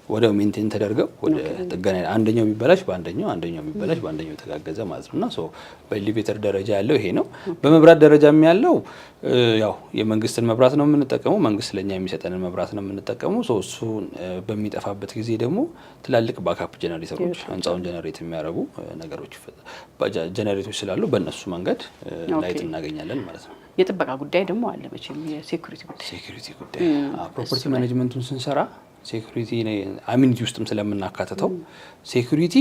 ወደ ሜንቴን ተደርገው ወደ ጥገና አንደኛው ቢበላሽ በአንደኛው አንደኛው ቢበላሽ በአንደኛው የተጋገዘ ማለት ነውና ሶ በኤሌቬተር ደረጃ ያለው ይሄ ነው። በመብራት ደረጃም ያለው ያው የመንግስትን መብራት ነው የምንጠቀመው። መንግስት ለኛ የሚሰጠንን መብራት ነው የምንጠቀመው። ሶ እሱ በሚጠፋበት ጊዜ ደግሞ ትላልቅ ባካፕ ጀነሬተሮች ህንጻውን ጀነሬት የሚያደርጉ ነገሮች ጀነሬተሮች ስላሉ በእነሱ መንገድ ላይት እናገኛለን ማለት ነው። የጥበቃ ጉዳይ ደግሞ አለ መቼም የሴኩሪቲ ጉዳይ ፕሮፐርቲ ማኔጅመንቱን ስንሰራ ሴኩሪቲ አሚኒቲ ውስጥም ስለምናካተተው ሴኩሪቲ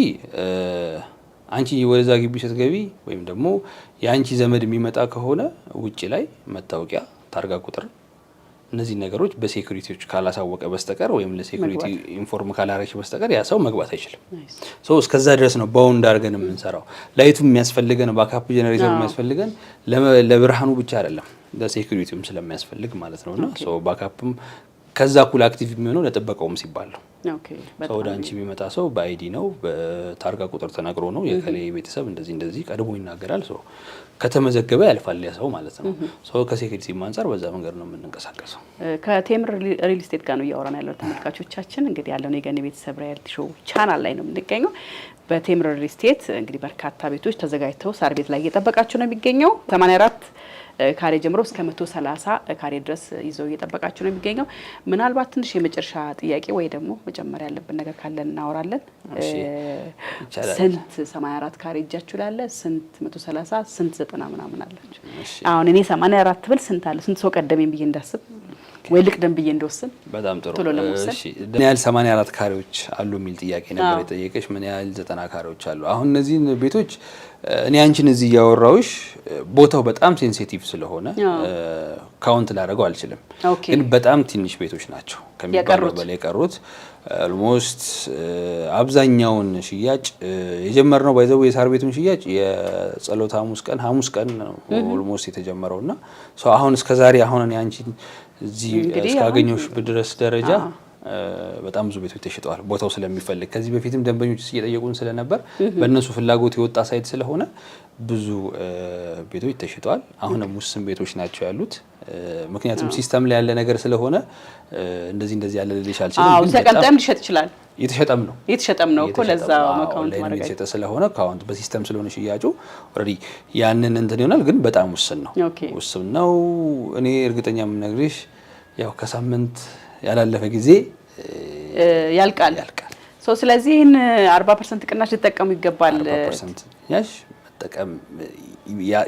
አንቺ ወደዛ ግቢ ስትገቢ ወይም ደግሞ የአንቺ ዘመድ የሚመጣ ከሆነ ውጪ ላይ መታወቂያ፣ ታርጋ ቁጥር እነዚህ ነገሮች በሴኩሪቲዎች ካላሳወቀ በስተቀር ወይም ለሴኩሪቲ ኢንፎርም ካላረች በስተቀር ያ ሰው መግባት አይችልም። ሶ እስከዛ ድረስ ነው ባውንድ አድርገን የምንሰራው። ላይቱ የሚያስፈልገን ባካፕ ጀነሬተር የሚያስፈልገን ለብርሃኑ ብቻ አይደለም ለሴኩሪቲውም ስለሚያስፈልግ ማለት ነውና ሶ ባካፕም ከዛ ኩል አክቲቭ የሚሆነው ለጥበቃውም ሲባል ነው። ሰው ወደ አንቺ የሚመጣ ሰው በአይዲ ነው በታርጋ ቁጥር ተነግሮ ነው የከሌ ቤተሰብ እንደዚህ ቀድሞ ይናገራል። ሰው ከተመዘገበ ያልፋል ያ ሰው ማለት ነው። ሰው ከሴኩሪቲ አንፃር በዛ መንገድ ነው የምንንቀሳቀሰው። ከቴምር ሪል ስቴት ጋር ነው እያወራን ያለው ተመልካቾቻችን። እንግዲህ ያለውን የገኒ ቤተሰብ ሪያሊቲ ሾው ቻናል ላይ ነው የምንገኘው። በቴምር ሪል ስቴት እንግዲህ በርካታ ቤቶች ተዘጋጅተው ሳር ቤት ላይ እየጠበቃቸው ነው የሚገኘው 84 ካሬ ጀምሮ እስከ 130 ካሬ ድረስ ይዘው እየጠበቃችሁ ነው የሚገኘው። ምናልባት ትንሽ የመጨረሻ ጥያቄ ወይ ደግሞ መጨመር ያለብን ነገር ካለ እናወራለን። ስንት 84 ካሬ እጃችሁ ላለ ስንት 130 ስንት 90 ምናምን አላችሁ? አሁን እኔ 84 ብል ስንት አለ ስንት ሰው ቀደመኝ ብዬ እንዳስብ ወይ ልቅደም ብዬ እንደወስን። በጣም ጥሩ። እሺ ምን ያህል 84 ካሬዎች አሉ የሚል ጥያቄ ነበር የጠየቀሽ። ምን ያህል 90 ካሬዎች አሉ? አሁን እነዚህን ቤቶች እኔ አንቺን እዚህ እያወራሁሽ ቦታው በጣም ሴንሲቲቭ ስለሆነ ካውንት ላደርገው አልችልም። ግን በጣም ትንሽ ቤቶች ናቸው ከሚባለው በላይ የቀሩት። ኦልሞስት አብዛኛውን ሽያጭ የጀመርነው ባይዘው የሳር ቤቱን ሽያጭ የጸሎት ሐሙስ ቀን ኦልሞስት የተጀመረውና አሁን እስከዛሬ አሁን እኔ አንቺን እዚህ እስካገኘሁሽ ድረስ ደረጃ በጣም ብዙ ቤቶች ተሽጠዋል። ቦታው ስለሚፈልግ ከዚህ በፊትም ደንበኞች እየጠየቁን ስለነበር በእነሱ ፍላጎት የወጣ ሳይት ስለሆነ ብዙ ቤቶች ተሽጠዋል። አሁንም ውስን ቤቶች ናቸው ያሉት። ምክንያቱም ሲስተም ላይ ያለ ነገር ስለሆነ እንደዚህ ያለ ልልሽ አልችልም። አዎ ተቀምጠም ሊሸጥ ይችላል። የተሸጠም ነው እኮ ለዛ አካውንት ማድረግ የተሸጠ ስለሆነ አካውንት በሲስተም ስለሆነ ሽያጩ ኦሬዲ ያንን እንትን ይሆናል። ግን በጣም ውስን ነው። እኔ እርግጠኛ የምነግርሽ ያው ከሳምንት ያላለፈ ጊዜ ያልቃል። ስለዚህ 40% ቅናሽ ሊጠቀሙ ይገባል። 40% ያሽ መጠቀም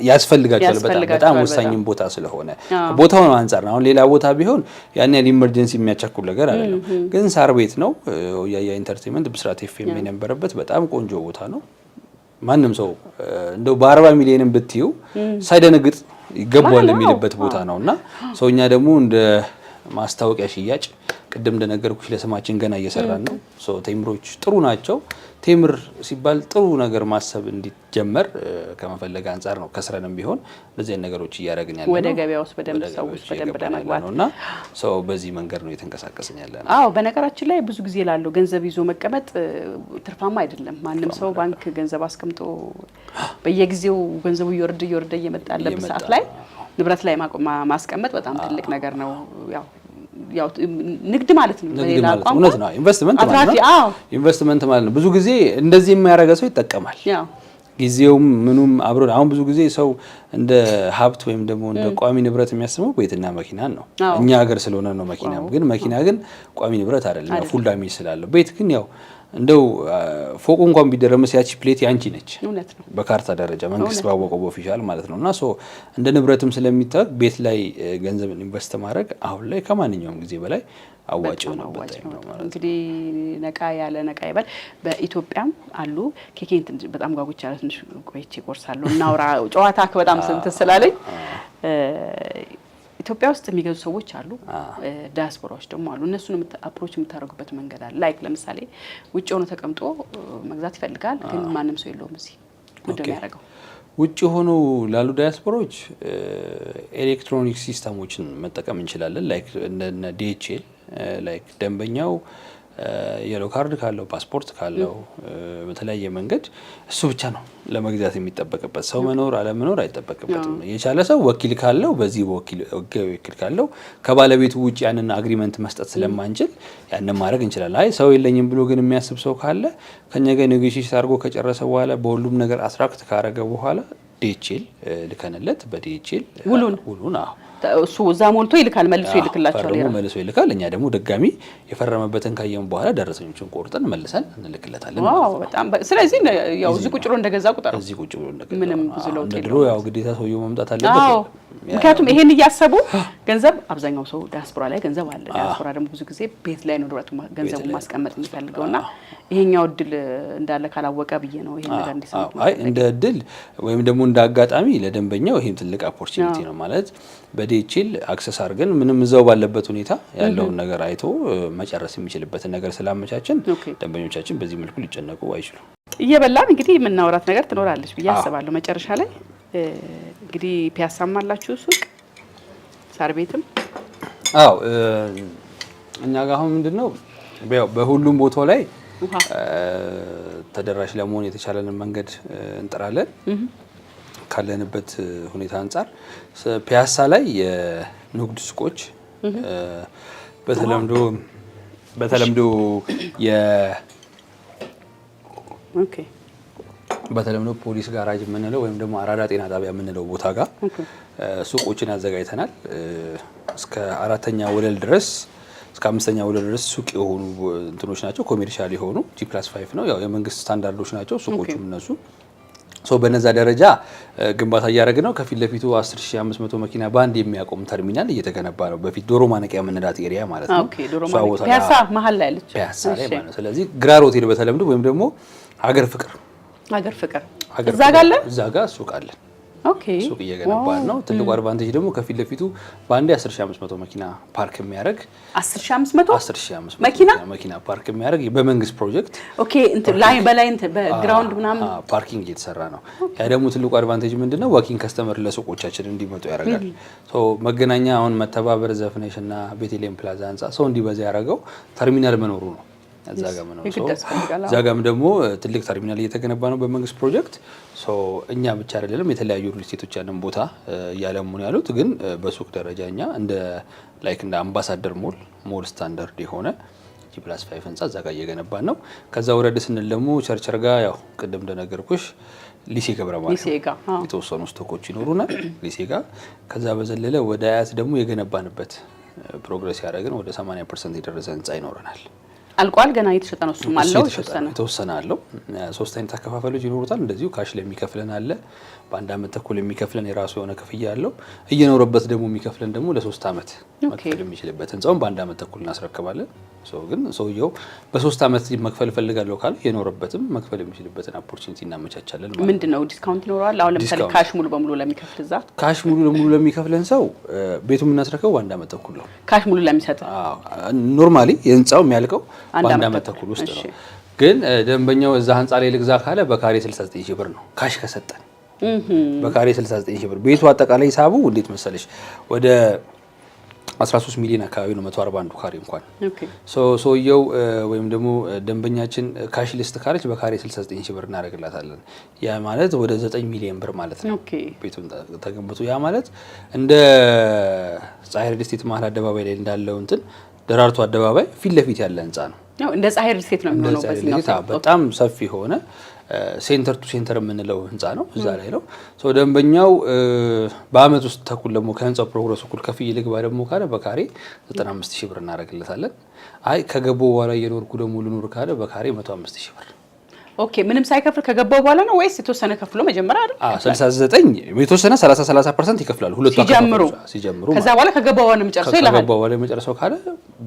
ያስፈልጋቸዋል። በጣም ወሳኝም ቦታ ስለሆነ ቦታው ነው አንፃር ነው። አሁን ሌላ ቦታ ቢሆን ያን ያህል ኢመርጀንሲ የሚያቻኩል ነገር አይደለም። ግን ሳር ቤት ነው ያያ ኢንተርቴይንመንት ብስራት ኤፍኤም የነበረበት በጣም ቆንጆ ቦታ ነው። ማንም ሰው እንደው በ40 ሚሊዮንም ብትዩ ሳይደነግጥ ይገባዋል የሚልበት ቦታ ነውና ሰውኛ ደግሞ እንደ ማስታወቂያ ሽያጭ ቅድም እንደነገርኩሽ ለስማችን ገና እየሰራን ነው። ቴምሮች ጥሩ ናቸው። ቴምር ሲባል ጥሩ ነገር ማሰብ እንዲጀመር ከመፈለግ አንጻር ነው። ከስረንም ቢሆን እንደዚህ ነገሮች እያደረግን ያለ ነው። ወደ ገበያ ውስጥ በደንብ ሰዎች በደንብ ለመግባት ነውና በዚህ መንገድ ነው እየተንቀሳቀስን ያለ ነው። አዎ በነገራችን ላይ ብዙ ጊዜ ላለው ገንዘብ ይዞ መቀመጥ ትርፋማ አይደለም። ማንም ሰው ባንክ ገንዘብ አስቀምጦ በየጊዜው ገንዘቡ እየወረደ እየመጣ ያለበት ሰዓት ላይ ንብረት ላይ ማስቀመጥ በጣም ትልቅ ነገር ነው። ያው ንግድ ማለት ነው። ሌላ ቋንቋ እውነት ነው። ኢንቨስትመንት ማለት ነው። ብዙ ጊዜ እንደዚህ የሚያደርገ ሰው ይጠቀማል። ጊዜውም ምኑም አብሮ አሁን ብዙ ጊዜ ሰው እንደ ሀብት ወይም ደግሞ እንደ ቋሚ ንብረት የሚያስበው ቤትና መኪናን ነው። እኛ ሀገር ስለሆነ ነው መኪና ግን ቋሚ ንብረት አይደለም። ፉል ዳሜጅ ስላለው ቤት ግን ያው እንደው ፎቁ እንኳን ቢደረመስ ያቺ ፕሌት ያንቺ ነች በካርታ ደረጃ መንግስት ባወቀው ኦፊሻል ማለት ነውና እንደ ንብረትም ስለሚታወቅ ቤት ላይ ገንዘብን ኢንቨስት ማድረግ አሁን ላይ ከማንኛውም ጊዜ በላይ አዋጭ ነው ማለት ነው። እንግዲህ ነቃ ይበል። በኢትዮጵያም አሉ ኬኬንት በጣም ጓጉቻ ያለ ትንሽ ቆይቼ ቆርሳለሁ እናውራ ጨዋታ በጣም ስንት ስላለኝ ኢትዮጵያ ውስጥ የሚገዙ ሰዎች አሉ። ዲያስፖራዎች ደግሞ አሉ። እነሱን አፕሮች የምታደርጉበት መንገድ አለ። ላይክ ለምሳሌ ውጭ ሆኖ ተቀምጦ መግዛት ይፈልጋል፣ ግን ማንም ሰው የለውም እዚህ ምንድን ነው ያደርገው? ውጭ ሆኖ ላሉ ዲያስፖራዎች ኤሌክትሮኒክ ሲስተሞችን መጠቀም እንችላለን። ላይክ እንደ DHL ላይክ ደንበኛው የሎ ካርድ ካለው ፓስፖርት ካለው በተለያየ መንገድ እሱ ብቻ ነው ለመግዛት የሚጠበቅበት። ሰው መኖር አለመኖር አይጠበቅበትም። የቻለ ሰው ወኪል ካለው በዚህ ወኪል ካለው ከባለቤቱ ውጭ ያንን አግሪመንት መስጠት ስለማንችል ያንን ማድረግ እንችላለን። አይ ሰው የለኝም ብሎ ግን የሚያስብ ሰው ካለ ከኛ ጋር ኔጎሺዬት አድርጎ ከጨረሰ በኋላ በሁሉም ነገር አትራክት ካረገ በኋላ ዲኤችኤል ልከንለት በዲኤችኤል ውሉን እሱ እዛ ሞልቶ ይልካል፣ መልሶ ይልክላቸዋል። ፈርሞ መልሶ ይልካል። እኛ ደግሞ ድጋሚ የፈረመበትን ካየን በኋላ ደረሰኞችን ቆርጠን መልሰን እንልክለታለን። ዋው በጣም ስለዚህ ያው እዚህ ቁጭ ብሎ እንደገዛ ቁጠረው። እዚህ ቁጭ ብሎ እንደገዛ ምንም ብዙ ለውጥ የለውም። ድሮ ያው ግዴታ ሰውየው መምጣት አለበት። ምክንያቱም ይሄን እያሰቡ ገንዘብ አብዛኛው ሰው ዲያስፖራ ላይ ገንዘብ አለ። ዲያስፖራ ደግሞ ብዙ ጊዜ ቤት ላይ ነው ድረቱ ገንዘቡን ማስቀመጥ የሚፈልገውና ይሄኛው እድል እንዳለ ካላወቀ ብዬ ነው ይሄን ነገር እንዲሰማ። አይ እንደ እድል ወይም ደግሞ እንደ አጋጣሚ ለደንበኛው ይሄም ትልቅ ኦፖርቹኒቲ ነው ማለት በዲኤችኤል አክሰስ አድርገን ምንም እዛው ባለበት ሁኔታ ያለውን ነገር አይቶ መጨረስ የሚችልበትን ነገር ስላመቻችን ደንበኞቻችን በዚህ መልኩ ሊጨነቁ አይችሉም። እየበላን እንግዲህ የምናወራት ነገር ትኖራለች ብዬ አስባለሁ። መጨረሻ ላይ እንግዲህ ፒያሳም አላችሁ ሱቅ ሳር ቤትም? አዎ እኛ ጋር አሁን ምንድነው በሁሉም ቦታ ላይ ተደራሽ ለመሆን የተቻለንን መንገድ እንጥራለን። ካለንበት ሁኔታ አንጻር ፒያሳ ላይ የንግድ ሱቆች በተለምዶ ፖሊስ ጋራጅ የምንለው ወይም ደግሞ አራዳ ጤና ጣቢያ የምንለው ቦታ ጋር ሱቆችን አዘጋጅተናል። እስከ 4ኛ ወለል ድረስ እስከ 5ኛ ወለል ድረስ ሱቅ የሆኑ እንትኖች ናቸው። ኮሜርሻል የሆኑ G+5 ነው። ያው የመንግስት ስታንዳርዶች ናቸው ሱቆቹም እነሱ። በነዛ ደረጃ ግንባታ እያደረግን ነው። ከፊት ለፊቱ 10500 መኪና ባንድ የሚያቆም ተርሚናል እየተገነባ ነው። በፊት ዶሮ ማነቂያ የምንላት ኤሪያ ማለት ነው። ፒያሳ መሀል ላይ አለች። ፒያሳ ላይ ማለት ነው። ስለዚህ ግራር ሆቴል በተለምዶ ወይም ደግሞ ሀገር ፍቅር እዛ ጋር አለ። እዛ ጋር ሱቅ አለ። ሱቅ እየገነባን ነው። ትልቁ አድቫንቴጅ ደግሞ ከፊት ለፊቱ በአንዴ 10500 መኪና ፓርክ የሚያደርግ 10500 መኪና ፓርክ የሚያደርግ በመንግስት ፕሮጀክት ላይ በላይ በግራውንድ ምናምን ፓርኪንግ እየተሰራ ነው። ያ ደግሞ ትልቁ አድቫንቴጅ ምንድነው? ዋኪንግ ከስተመር ለሱቆቻችን እንዲመጡ ያደርጋል። መገናኛ አሁን መተባበር ዘፍነሽ እና ቤተልሔም ፕላዛ ህንጻ ሰው እንዲበዛ ያደረገው ተርሚናል መኖሩ ነው። እዛ ጋም ደግሞ ትልቅ ተርሚናል እየተገነባ ነው በመንግስት ፕሮጀክት። እኛ ብቻ አይደለም የተለያዩ ሪል ስቴቶች ያንን ቦታ እያለሙን ያሉት፣ ግን በሱቅ ደረጃ እኛ እንደ አምባሳደር ሞል ስታንዳርድ የሆነ G+5 ህንጻ እዛ ጋር እየገነባን ነው። ከዛ ወረድ ስንል ደግሞ ቸርቸር ጋር ያው ቅድም እንደነገርኩሽ ሊሴ ገብረ ማርያም የተወሰኑ ስቶኮች ይኖሩናል ሊሴ ጋር። ከዛ በዘለለ ወደ አያት ደግሞ የገነባንበት ፕሮግረስ ያደረግን ወደ 80% የደረሰ ህንጻ ይኖረናል። አልቋል። ገና እየተሸጠ ነው። እሱም አለው የተወሰነ አለው። 3 አይነት አከፋፈሎች ይኖሩታል። እንደዚሁ ካሽ ላይ የሚከፍለን አለ። በ1 አመት ተኩል የሚከፍለን የራሱ የሆነ ክፍያ አለው። እየኖረበት ደግሞ የሚከፍለን ደግሞ ለ3 አመት መክፈል የሚችልበት ህንጻውን በ1 አመት ተኩል እናስረክባለን። ግን ሰውየው በ3 አመት መክፈል ፈልጋለሁ ካለ የኖረበትም መክፈል የሚችልበትን ኦፖርቹኒቲ እናመቻቻለን ማለት ነው። ምንድነው ዲስካውንት ይኖራል? አሁን ለምሳሌ ካሽ ሙሉ በሙሉ ለሚከፍል እዛ ካሽ ሙሉ ለሙሉ ለሚከፍለን ሰው ቤቱን የምናስረክበው በ1 አመት ተኩል ነው። ካሽ ሙሉ ለሚሰጥ ኖርማሊ የህንጻው የሚያልቀው በ1 አመት ተኩል ውስጥ ነው። ግን ደንበኛው እዛ ህንጻ ላይ ልግዛ ካለ በካሬ 69 ሺህ ብር ነው ካሽ ከሰጠን። በካሬ 69 ሺህ ብር ቤቱ አጠቃላይ ሂሳቡ እንዴት መሰለሽ ወደ 13 ሚሊዮን አካባቢ ነው 141 ካሬ እንኳን። ሰውየው ወይም ደግሞ ደንበኛችን ካሽ ሊስት ካለች በካሬ 69 ሺህ ብር እናደርግላታለን። ያ ማለት ወደ 9 ሚሊዮን ብር ማለት ነው። ቤቱን ተገንብቶ ያ ማለት እንደ ፀሐይ ሪል ስቴት መሀል አደባባይ ላይ እንዳለው ደራርቱ አደባባይ ፊት ለፊት ያለ ህንጻ ነው። እንደ ፀሐይ ሪል ስቴት ነው የሚሆነው። በጣም ሰፊ ሆነ ሴንተር ቱ ሴንተር የምንለው ህንጻ ነው። እዛ ላይ ነው ደንበኛው በአመት ውስጥ ተኩል ደግሞ ከህንጻው ፕሮግረስ እኩል ከፍዬ ልግባ ደግሞ ካለ በካሬ 95 ሺህ ብር እናደርግለታለን። አይ ከገባው በኋላ እየኖርኩ ደግሞ ልኑር ካለ በካሬ 105 ሺህ ብር። ምንም ሳይከፍል ከገባው በኋላ ነው ወይስ የተወሰነ ከፍሎ መጀመሪያ አይደል? 69 የተወሰነ 30% ይከፍላሉ ሁለቱ ሲጀምሩ። ከዛ በኋላ ከገባው በኋላ መጨረሰው ይላል። ከገባው በኋላ መጨረሰው ካለ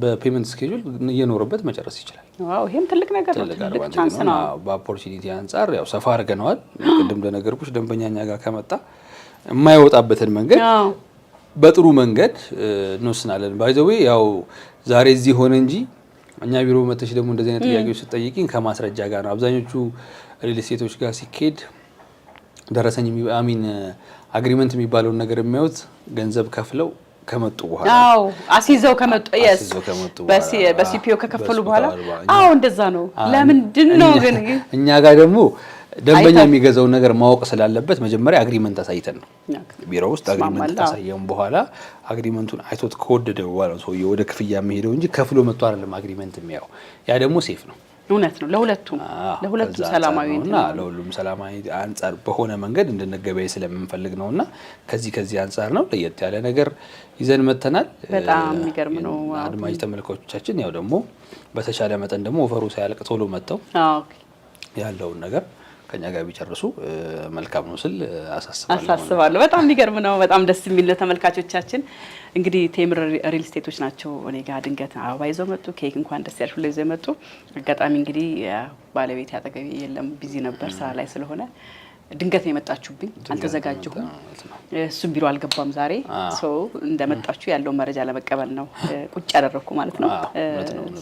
በፔመንት ስኬጁል እየኖረበት መጨረስ ይችላል። ይሄም ትልቅ ነገር ነው። ትልቅ ቻንስ ነው። በኦፖርቹኒቲ አንጻር ያው ሰፋ አድርገነዋል። ቅድም እንደነገርኩሽ ደንበኛኛ ጋር ከመጣ የማይወጣበትን መንገድ በጥሩ መንገድ እንወስናለን። ባይ ዘ ዌይ ያው ዛሬ እዚህ ሆነ እንጂ እኛ ቢሮ መተሽ ደግሞ እንደዚህ አይነት ጥያቄዎች ስትጠይቂኝ ከማስረጃ ጋር ነው። አብዛኞቹ ሪል ስቴቶች ጋር ሲኬድ ደረሰኝ አግሪመንት የሚባለውን ነገር የሚያዩት ገንዘብ ከፍለው ከመጡ በኋላ አሲዘው ከመጡ በሲፒኦ ከከፈሉ በኋላ እንደዛ ነው። ለምንድን ነው ግን እኛ ጋር ደግሞ ደንበኛ የሚገዛውን ነገር ማወቅ ስላለበት መጀመሪያ አግሪመንት አሳይተን ነው ቢሮ ውስጥ አግሪመንት አሳየን በኋላ አግሪመንቱን አይቶት ከወደደ በኋላ ነው ሰውዬው ወደ ክፍያ የሚሄደው እንጂ ከፍሎ መጥቶ አይደለም አግሪመንት የሚያው። ያ ደግሞ ሴፍ ነው። እውነት ነው። ለሁለቱም ሰላማዊ ነውና ለሁሉም ሰላማዊ አንፃር በሆነ መንገድ እንድንገበያይ ስለምንፈልግ ነውና ከዚህ አንፃር ነው ለየት ያለ ነገር ይዘን መተናል። በጣም የሚገርም ነው። አድማጭ ተመልካቾቻችን ያው ደግሞ በተቻለ መጠን ደግሞ ኦፈሩ ሳያልቅ ቶሎ መጥተው ያለውን ነገር ከኛ ጋር ቢጨርሱ መልካም ነው ስል አሳስባለሁ። በጣም የሚገርም ነው። በጣም ደስ የሚል ተመልካቾቻችን እንግዲህ ቴምር ሪል ስቴቶች ናቸው እኔ ጋር ድንገት አበባ ይዘው መጡ። ኬክ እንኳን ደስ ያልሽ ብለው ይዘው መጡ። አጋጣሚ እንግዲህ ባለቤት አጠገቤ የለም፣ ቢዚ ነበር ስራ ላይ ስለሆነ ድንገት ነው የመጣችሁብኝ። አልተዘጋጀሁም። እሱም ቢሮ አልገባም ዛሬ። እንደመጣችሁ ያለው መረጃ ለመቀበል ነው ቁጭ ያደረኩ ማለት ነው።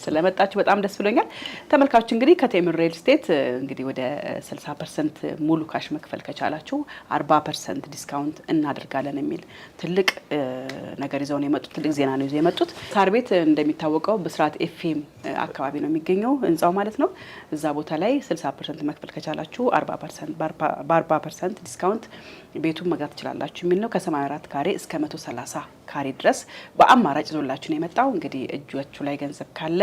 ስለመጣችሁ በጣም ደስ ብሎኛል። ተመልካቾች እንግዲህ ከቴምር ሪል ስቴት እንግዲህ ወደ 60% ሙሉ ካሽ መክፈል ከቻላችሁ 40% ዲስካውንት እናደርጋለን የሚል ትልቅ ነገር ይዘው ነው የመጡት። ትልቅ ዜና ነው ይዘው የመጡት። ሳር ቤት እንደሚታወቀው ብስራት ኤፍኤም አካባቢ ነው የሚገኘው ህንጻው ማለት ነው። እዛ ቦታ ላይ 60% መክፈል ከቻላችሁ 40% ዲስካውንት ቤቱን መግዛት ትችላላችሁ የሚል ነው። ከ84 ካሬ እስከ 130 ካሬ ድረስ በአማራጭ ይዞላችሁ ነው የመጣው። እንግዲህ እጃችሁ ላይ ገንዘብ ካለ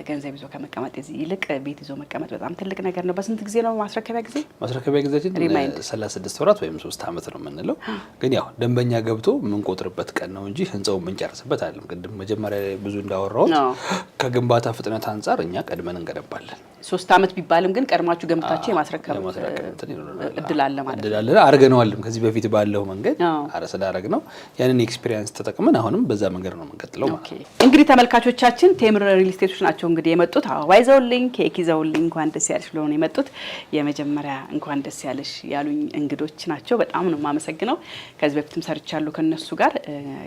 ገንዘብ ይዞ ከመቀመጥ ይልቅ ቤት ይዞ መቀመጥ በጣም ትልቅ ነገር ነው። በስንት ጊዜ ነው ማስረከቢያ ጊዜ? ማስረከቢያ ጊዜያችን 36 ወራት ወይም 3 አመት ነው የምንለው። ግን ያው ደንበኛ ገብቶ የምንቆጥርበት ቀን ነው እንጂ ህንጻውን የምንጨርስበት አይደለም። ቅድም መጀመሪያ ላይ ብዙ እንዳወራሁት ከግንባታ ፍጥነት አንጻር እኛ ቀድመን እንገነባለን። 3 አመት ቢባልም ግን ቀድማችሁ ገንብታችሁ የማስረከብ እድል አለ ማለት ነው። አርገነዋልም ከዚህ በፊት ባለው መንገድ ስላረግ ነው ያንን ኤክስፒሪየንስ ተጠቅመን አሁንም በዛ መንገድ ነው የምንቀጥለው ማለት ነው። እንግዲህ ተመልካቾቻችን ቴምር ሪል ስቴቶች ናቸው እንግዲህ የመጡት። አበባ ይዘውልኝ ኬክ ይዘውልኝ እንኳን ደስ ያለሽ ብለው ነው የመጡት። የመጀመሪያ እንኳን ደስ ያለሽ ያሉኝ እንግዶች ናቸው። በጣም ነው የማመሰግነው። ከዚህ በፊትም ሰርቻለሁ ከነሱ ጋር።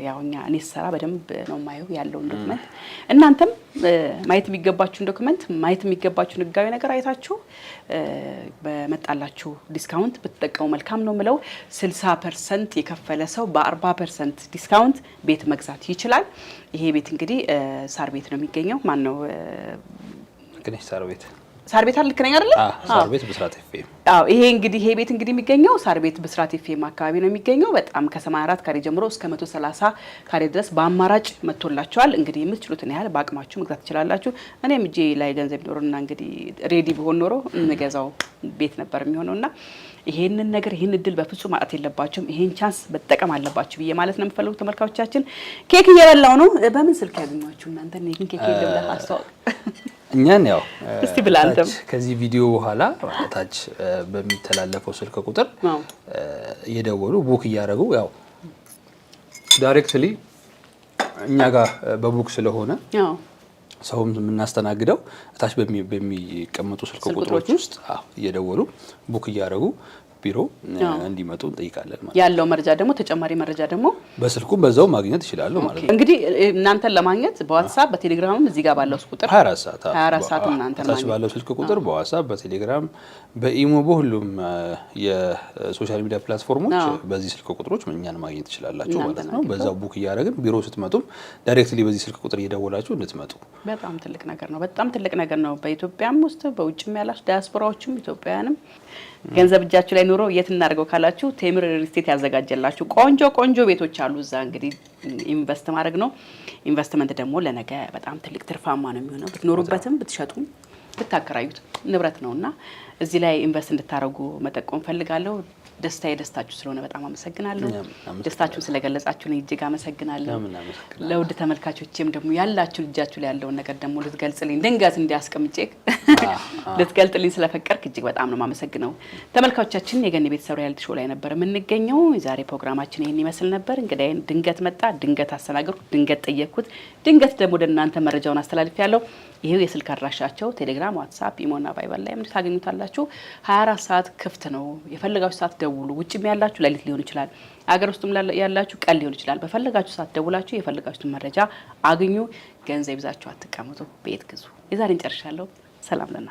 ያው እኔ ስሰራ በደንብ ነው የማየው ያለውን ዶክመንት። እናንተም ማየት የሚገባችሁን ዶክመንት ማየት የሚገባችሁን ህጋዊ ነገር አይታችሁ በመጣላችሁ ዲስካውንት ብትጠቀሙ መልካም ነው ምለው። 60% የከፈለ ሰው በ40% ዲስካውንት ቤት መግዛት ይችላል። ይሄ ቤት እንግዲህ ሳር ቤት ነው የሚገኘው። ማን ነው ግንሽ ሳር ቤት ልክ ነኝ አይደል? ሳር ቤት ብስራት ኤፍኤም። ይሄ ቤት እንግዲህ የሚገኘው ሳር ቤት ብስራት ኤፍኤም አካባቢ ነው የሚገኘው። በጣም ከ84 ካሬ ጀምሮ እስከ 130 ካሬ ድረስ በአማራጭ መጥቶላችኋል። እንግዲህ የምትችሉትን ያህል በአቅማችሁ መግዛት ትችላላችሁ። እኔም እጄ ላይ ገንዘብ ቢኖርና እንግዲህ ሬዲ ቢሆን ኖሮ የምገዛው ቤት ነበር የሚሆነውና ይሄንን ነገር ይሄን እድል በፍጹም ማጣት የለባችሁም። ይሄን ቻንስ መጠቀም አለባችሁ ብዬ ማለት ነው የምፈልገው። ተመልካቾቻችን ኬክ እየበላው ነው። በምን ስልክ ያገኟችሁ እናንተ? እኔ ግን ኬክ የለም አስተዋውቅ እኛን ያው እስቲ ብላንተም ከዚህ ቪዲዮ በኋላ ታች በሚተላለፈው ስልክ ቁጥር እየደወሉ ቡክ እያደረጉ ያው ዳይሬክትሊ እኛ ጋር በቡክ ስለሆነ ሰውም የምናስተናግደው ታች በሚቀመጡ ስልክ ቁጥሮች ውስጥ እየደወሉ ቡክ እያደረጉ ቢሮ እንዲመጡ እንጠይቃለን ማለት ያለው መረጃ ደግሞ ተጨማሪ መረጃ ደግሞ በስልኩም በዛው ማግኘት ይችላሉ ማለት ነው። እንግዲህ እናንተን ለማግኘት በዋትስአፕ በቴሌግራምም እዚህ ጋር ባለው ቁጥር 24 ሰዓት እናንተን ታች ባለው ስልክ ቁጥር በዋትስአፕ በቴሌግራም በኢሞ በሁሉም የሶሻል ሚዲያ ፕላትፎርሞች በዚህ ስልክ ቁጥሮች እኛን ማግኘት ትችላላችሁ ማለት ነው። በዛው ቡክ እያደረግን ቢሮ ስትመጡም ዳይሬክትሊ በዚህ ስልክ ቁጥር እየደወላችሁ እንድትመጡ በጣም ትልቅ ነገር ነው። በጣም ትልቅ ነገር ነው። በኢትዮጵያም ውስጥ በውጭም ያላችሁ ዳያስፖራዎችም ኢትዮጵያውያንም ገንዘብ እጃችሁ ላይ ኑሮ የት እናድርገው ካላችሁ ቴምር ሪል ስቴት ያዘጋጀላችሁ ቆንጆ ቤቶች አሉ። እዛ እንግዲህ ኢንቨስት ማድረግ ነው። ኢንቨስትመንት ደግሞ ለነገ በጣም ትልቅ ትርፋማ ነው የሚሆነው። ብትኖሩበትም ብትሸጡም ብታከራዩት ንብረት ነውና እዚህ ላይ ኢንቨስት እንድታረጉ መጠቆም ፈልጋለሁ። ደስታችሁ ስለሆነ በጣም አመሰግናለሁ። ደስታችሁን ስለገለጻችሁን እጅግ አመሰግናለሁ። ለውድ ተመልካቾቼም ደግሞ ያላችሁ እጃችሁ ላይ ያለውን ነገር ደግሞ ልትገልጽልኝ ድንገት እንዲያስቀምጬ ልትገልጽልኝ ስለፈቀድክ እጅግ በጣም ነው የማመሰግነው። ተመልካቾቻችን የገኒ ቤተሰብ ሪያሊቲ ሾው ላይ ነበር የምንገኘው። የዛሬ ፕሮግራማችን ይሄን ይመስል ነበር። እንግዲህ ድንገት መጣ፣ ድንገት አስተናገርኩ፣ ድንገት ጠየቅኩት፣ ድንገት ደግሞ ለእናንተ መረጃውን አስተላልፌያለሁ። ይሄው የስልክ አድራሻቸው ቴሌግራም፣ ዋትስአፕ፣ ኢሞና ቫይበር ላይ ታገኙታላችሁ። 24 ሰዓት ክፍት ነው። የፈለጋችሁ ሰዓት ደውሉ። ውጭም ያላችሁ ሌሊት ሊሆን ይችላል፣ አገር ውስጥም ያላችሁ ቀን ሊሆን ይችላል። በፈለጋችሁ ሰዓት ደውላችሁ የፈለጋችሁትን መረጃ አግኙ። ገንዘብ ይዛችሁ አትቀመጡ፣ ቤት ግዙ። የዛሬን ጨርሻለሁ። ሰላም ለና